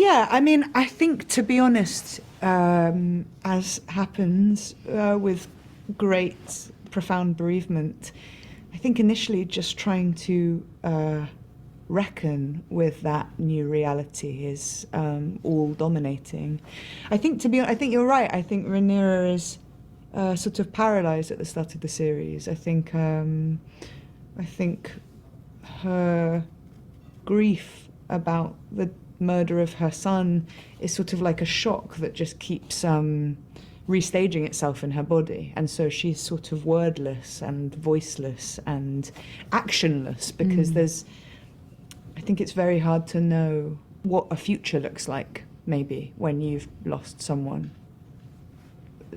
Yeah, I mean, I think, to be honest, as happens with great, profound bereavement, I think initially just trying to reckon with that new reality is all dominating. I think, I think you're right. I think Rhaenyra is sort of paralysed at the start of the series. I think her grief about the murder of her son is sort of like a shock that just keeps restaging itself in her body, and so she's sort of wordless and voiceless and actionless because I think it's very hard to know what a future looks like, maybe, when you've lost someone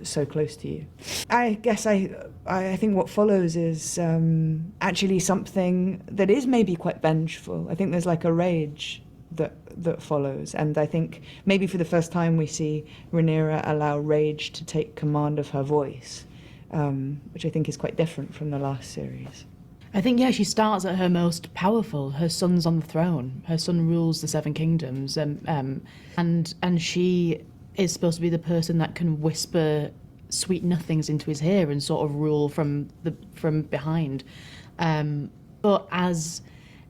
so close to you. I guess I think what follows is actually something that is maybe quite vengeful. I think there's like a rage that follows, and I think maybe for the first time we see Rhaenyra allow rage to take command of her voice, which I think is quite different from the last series. I think, yeah, she starts at her most powerful. Her son's on the throne. Her son rules the Seven Kingdoms, and she is supposed to be the person that can whisper sweet nothings into his ear and sort of rule from behind. But as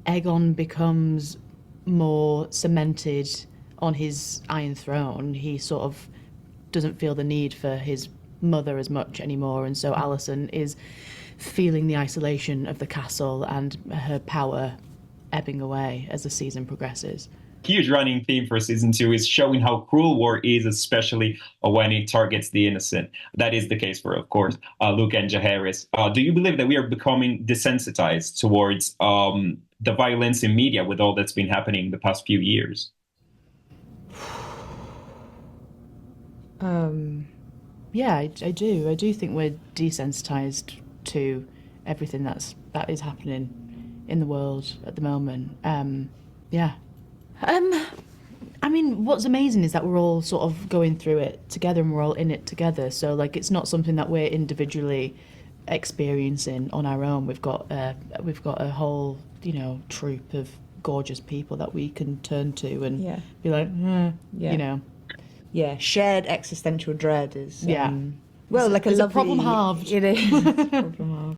Aegon becomes more cemented on his Iron Throne, he sort of doesn't feel the need for his mother as much anymore, and so Alicent is feeling the isolation of the castle and her power ebbing away as the season progresses. Huge running theme for season 2 is showing how cruel war is, especially when it targets the innocent. That is the case for, of course, Luke and Jaehaerys. Do you believe that we are becoming desensitized towards the violence in media with all that's been happening the past few years? Yeah, I do. I do think we're desensitized to everything that is happening in the world at the moment. Yeah. I mean, what's amazing is that we're all sort of going through it together and we're all in it together. So, like, it's not something that we're individually experiencing on our own. We've got a whole, troop of gorgeous people that we can turn to and be like, Yeah, shared existential dread is well, like it's a problem halved. It is. Problem halved.